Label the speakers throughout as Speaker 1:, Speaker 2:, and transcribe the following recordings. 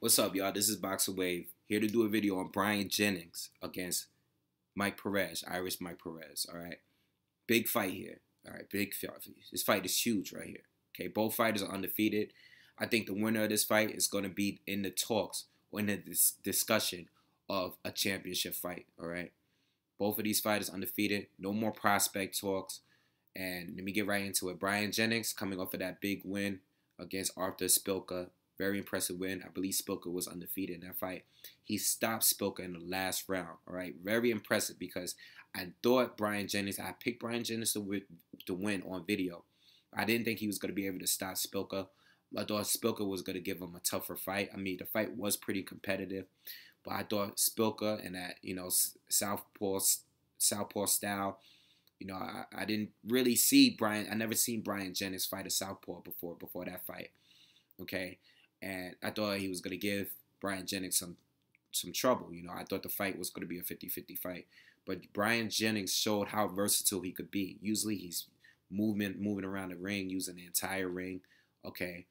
Speaker 1: What's up, y'all? This is BoxingWave, here to do a video on Bryant Jennings against Perez, Irish Mike Perez, all right? Big fight here, all right? Big fight. This fight is huge right here, okay? Both fighters are undefeated. I think the winner of this fight is going to be in the talks or in the discussion of a championship fight, all right? Both of these fighters undefeated. No more prospect talks. And let me get right into it. Bryant Jennings coming off of that big win against Arthur Spilka. Very impressive win. I believe Spilka was undefeated in that fight. He stopped Spilka in the last round. All right, very impressive because I thought Bryant Jennings, I picked Bryant Jennings to win on video. I didn't think he was going to be able to stop Spilka. I thought Spilka was going to give him a tougher fight. I mean, the fight was pretty competitive, but I thought Spilka and that, southpaw style, I didn't really see Bryant. I never seen Bryant Jennings fight a southpaw before that fight. Okay. And I thought he was going to give Bryant Jennings some trouble. I thought the fight was going to be a 50-50 fight. But Bryant Jennings showed how versatile he could be. Usually he's moving around the ring, using the entire ring. Okay.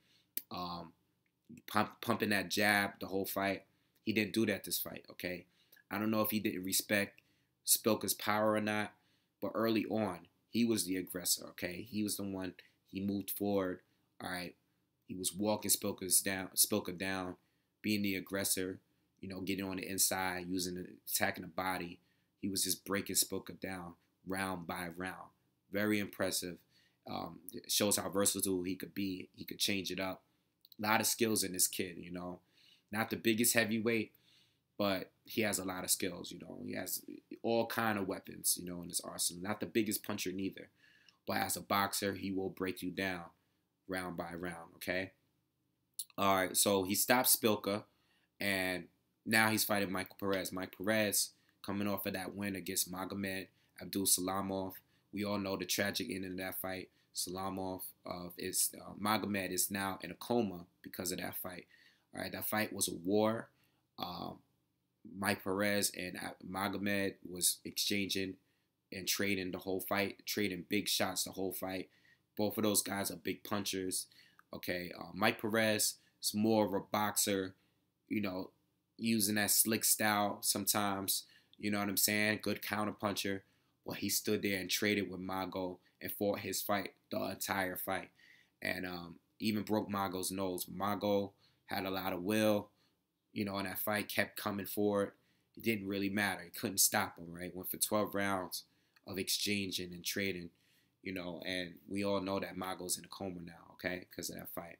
Speaker 1: Pumping that jab the whole fight. He didn't do that this fight. Okay. I don't know if he didn't respect Spilka's power or not. But early on, he was the aggressor. Okay. He was the one. He moved forward. All right. He was walking Spilka down, being the aggressor, getting on the inside, attacking the body. He was just breaking Spilka down round by round. Very impressive. It shows how versatile he could be. He could change it up. A lot of skills in this kid, Not the biggest heavyweight, but he has a lot of skills, He has all kind of weapons, in his arsenal. Not the biggest puncher neither. But as a boxer, he will break you down round by round, okay? All right, so he stopped Spilka, and now he's fighting Mike Perez. Mike Perez coming off of that win against Magomed Abdulsalamov. We all know the tragic ending of that fight. Magomed is now in a coma because of that fight. All right, that fight was a war. Mike Perez and Magomed was exchanging and trading the whole fight, trading big shots the whole fight. Both of those guys are big punchers. Okay, Mike Perez is more of a boxer, using that slick style sometimes. You know what I'm saying? Good counter puncher. Well, he stood there and traded with Mago and fought his fight, the entire fight. And even broke Mago's nose. Mago had a lot of will, and that fight kept coming forward. It didn't really matter. It couldn't stop him, right? Went for 12 rounds of exchanging and trading. And we all know that Mago's in a coma now, okay, because of that fight.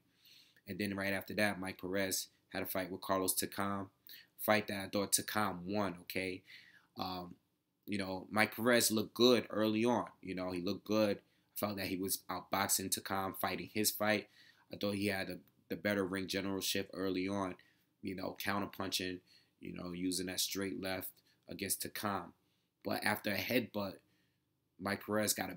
Speaker 1: And then right after that, Mike Perez had a fight with Carlos Takam, fight that I thought Takam won, okay. Mike Perez looked good early on. He looked good. I felt that he was outboxing Takam, fighting his fight. I thought he had the better ring generalship early on, counter-punching, using that straight left against Takam. But after a headbutt, Mike Perez had a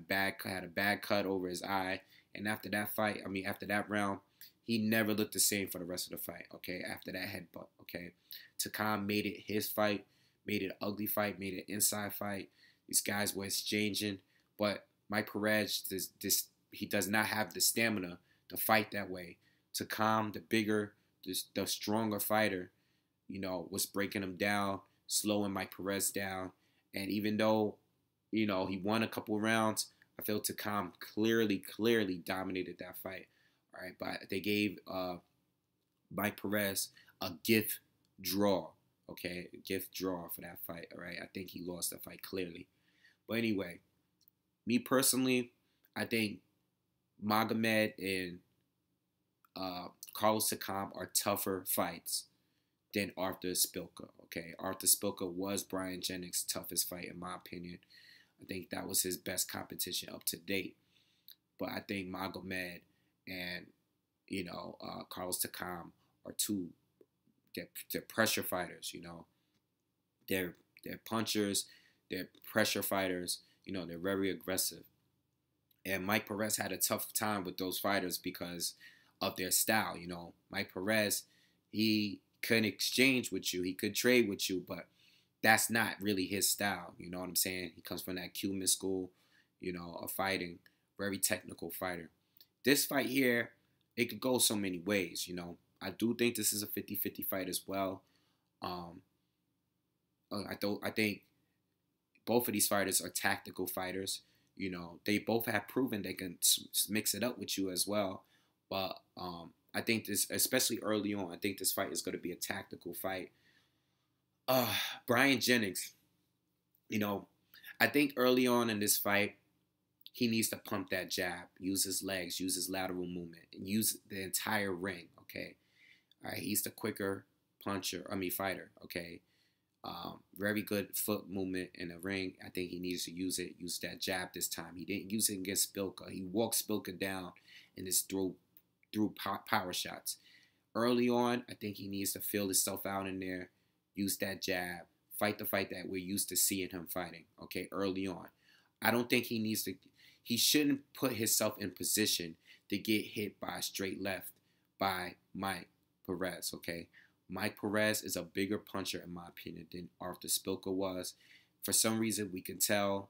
Speaker 1: bad cut over his eye. And after that round, he never looked the same for the rest of the fight, okay, after that headbutt, okay. Takam made it his fight, made it an ugly fight, made it an inside fight. These guys were exchanging. But Mike Perez, he does not have the stamina to fight that way. Takam, the bigger, the stronger fighter, was breaking him down, slowing Mike Perez down. And even though he won a couple rounds, I feel Takam clearly dominated that fight. All right, but they gave Mike Perez a gift draw, okay? A gift draw for that fight, all right? I think he lost that fight clearly. But anyway, me personally, I think Magomed and Carlos Takam are tougher fights than Arthur Spilka, okay? Arthur Spilka was Bryant Jennings' toughest fight, in my opinion. I think that was his best competition up to date. But I think Magomed and, Carlos Takam are they're pressure fighters, They're punchers, they're pressure fighters, they're very aggressive. And Mike Perez had a tough time with those fighters because of their style, Mike Perez, he couldn't exchange with you. He could trade with you, but that's not really his style. You know what I'm saying? He comes from that Cuban school, of fighting. Very technical fighter. This fight here, it could go so many ways, I do think this is a 50-50 fight as well. Um, I think both of these fighters are tactical fighters. You know, they both have proven they can mix it up with you as well. But I think this, especially early on, I think this fight is going to be a tactical fight. Bryant Jennings, you know, I think early on in this fight, he needs to pump that jab, use his legs, use his lateral movement, and use the entire ring, okay? All right, he's the quicker fighter, okay? Very good foot movement in the ring. I think he needs to use that jab this time. He didn't use it against Spilka. He walked Spilka down and just threw power shots. Early on, I think he needs to feel himself out in there, use that jab, fight the fight that we're used to seeing him fighting, okay, early on. I don't think he shouldn't put himself in position to get hit by a straight left by Mike Perez, okay? Mike Perez is a bigger puncher, in my opinion, than Arthur Spilka was. For some reason, we can tell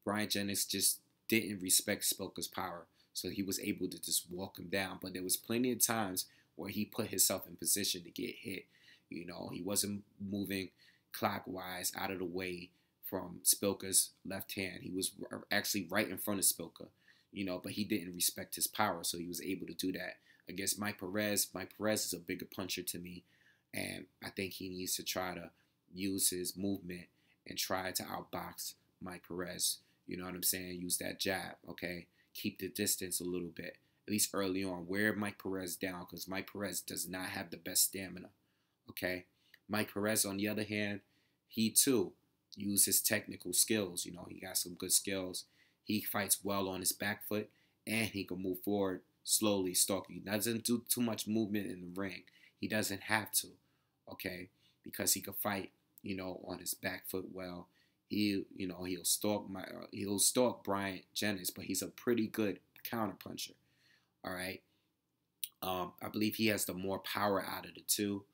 Speaker 1: Bryant Jennings just didn't respect Spilka's power, so he was able to just walk him down. But there was plenty of times where he put himself in position to get hit. You know, he wasn't moving clockwise out of the way from Spilka's left hand. He was actually right in front of Spilka, you know, but he didn't respect his power, so he was able to do that against Mike Perez. Mike Perez is a bigger puncher to me, and I think he needs to try to use his movement and try to outbox Mike Perez. You know what I'm saying? Use that jab, okay? Keep the distance a little bit, at least early on. Wear Mike Perez down, because Mike Perez does not have the best stamina, okay? Mike Perez, on the other hand, he too use his technical skills. You know, he got some good skills. He fights well on his back foot, and he can move forward slowly, stalking. He doesn't do too much movement in the ring. He doesn't have to, okay, because he can fight, you know, on his back foot well. He'll stalk Bryant Jennings, but he's a pretty good counter puncher. All right. I believe he has the more power out of the two,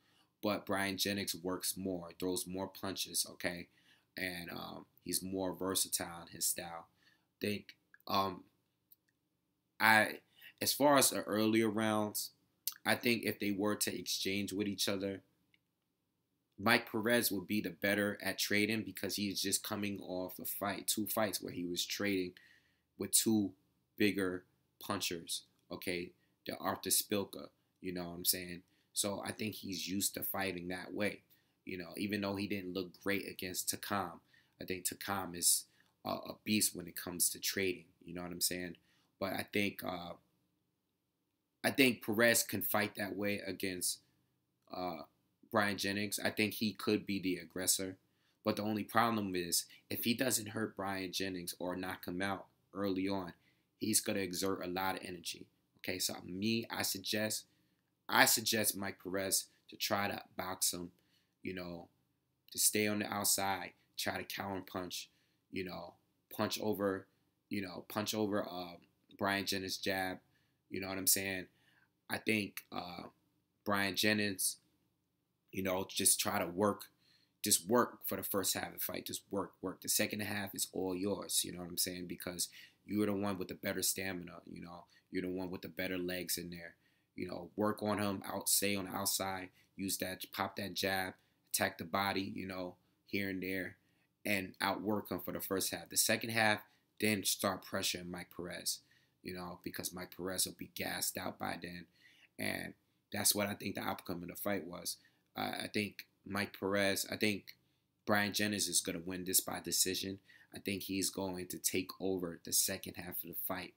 Speaker 1: but Bryant Jennings works more, throws more punches, okay, and he's more versatile in his style. As far as the earlier rounds, I think if they were to exchange with each other, Mike Perez would be the better at trading, because he's just coming off two fights where he was trading with two bigger punchers, okay, the Arthur Spilka, you know what I'm saying? So I think he's used to fighting that way, you know, even though he didn't look great against Takam. I think Takam is a beast when it comes to trading, you know what I'm saying? But I think Perez can fight that way against Bryant Jennings. I think he could be the aggressor. But the only problem is, if he doesn't hurt Bryant Jennings or knock him out early on, he's going to exert a lot of energy. Okay, so I suggest Mike Perez to try to box him, you know, to stay on the outside, try to counter punch, you know, punch over Bryant Jennings' jab. You know what I'm saying? I think Bryant Jennings, you know, just try to work for the first half of the fight. Just work. The second half is all yours. You know what I'm saying? Because you're the one with the better stamina. You know, you're the one with the better legs in there. You know, work on him, stay on the outside, pop that jab, attack the body, you know, here and there, and outwork him for the first half. The second half, then start pressuring Mike Perez, you know, because Mike Perez will be gassed out by then. And that's what I think the outcome of the fight was. I think Bryant Jennings is going to win this by decision. I think he's going to take over the second half of the fight,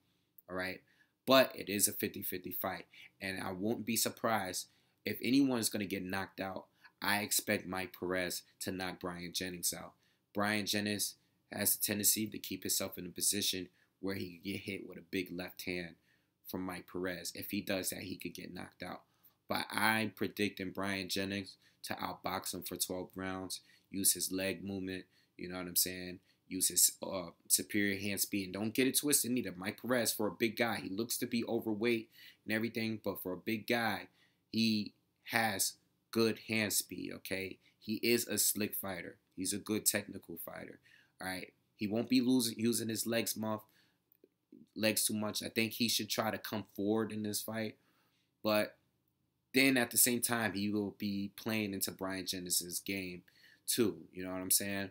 Speaker 1: all right? But it is a 50-50 fight, and I won't be surprised if anyone is going to get knocked out. I expect Mike Perez to knock Bryant Jennings out. Bryant Jennings has a tendency to keep himself in a position where he could get hit with a big left hand from Mike Perez. If he does that, he could get knocked out. But I'm predicting Bryant Jennings to outbox him for 12 rounds, use his leg movement, you know what I'm saying? Use his superior hand speed. And don't get it twisted neither. Mike Perez, for a big guy, he looks to be overweight and everything, but for a big guy, he has good hand speed, okay? He is a slick fighter. He's a good technical fighter, all right? He won't be using his legs too much. I think he should try to come forward in this fight, but then at the same time, he will be playing into Bryant Jennings' game too. You know what I'm saying?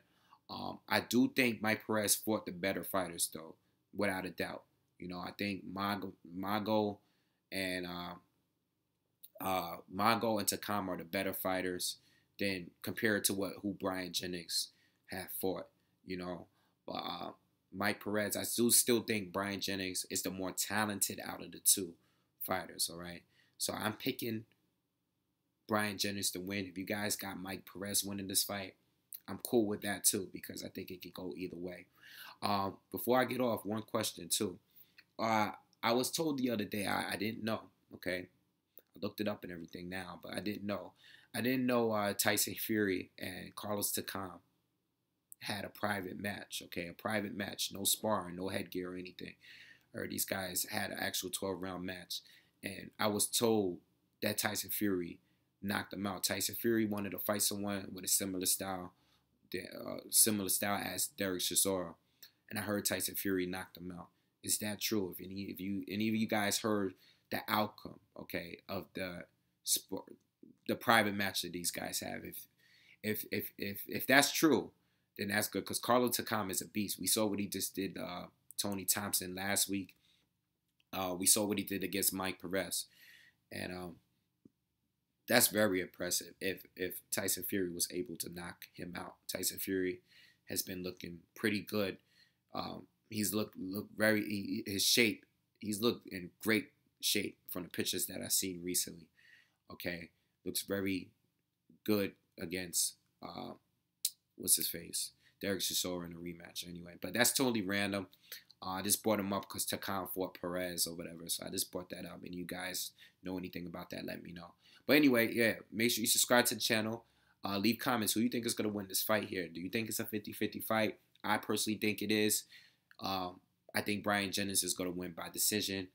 Speaker 1: I do think Mike Perez fought the better fighters, though, without a doubt. You know, I think Mago and Mago and Takam are the better fighters than compared to who Bryant Jennings have fought. You know, but Mike Perez, I do still think Bryant Jennings is the more talented out of the two fighters. All right, so I'm picking Bryant Jennings to win. If you guys got Mike Perez winning this fight, I'm cool with that too, because I think it could go either way. Before I get off, one question too. I was told the other day, I didn't know, okay? I looked it up and everything now, but I didn't know. I didn't know Tyson Fury and Carlos Takam had a private match, okay? A private match, no sparring, no headgear or anything. Or these guys had an actual 12-round match. And I was told that Tyson Fury knocked him out. Tyson Fury wanted to fight someone with a similar style as Derek Chisora. And I heard Tyson Fury knocked him out. Is that true? If any of you guys heard the outcome, okay, of the private match that these guys have, if that's true, then that's good, because Carlos Takam is a beast. We saw what he just did Tony Thompson last week. We saw what he did against Mike Perez, and that's very impressive. If Tyson Fury was able to knock him out, Tyson Fury has been looking pretty good. He's looked very his shape. He's looked in great shape from the pictures that I've seen recently. Okay, looks very good against what's his face, Derek Chisora in a rematch. Anyway, but that's totally random. I just brought him up because Takam fought Perez or whatever, so I just brought that up. And you guys know anything about that, let me know. But anyway, yeah, make sure you subscribe to the channel. Leave comments. Who you think is going to win this fight here? Do you think it's a 50-50 fight? I personally think it is. I think Bryant Jennings is going to win by decision.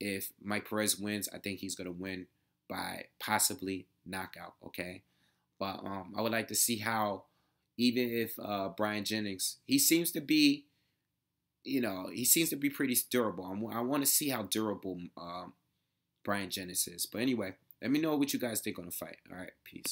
Speaker 1: If Mike Perez wins, I think he's going to win by possibly knockout, okay? But I would like to see how, even if Bryant Jennings, he seems to be, he seems to be pretty durable. I want to see how durable Bryant Jennings is. But anyway, let me know what you guys think on the fight. All right, peace.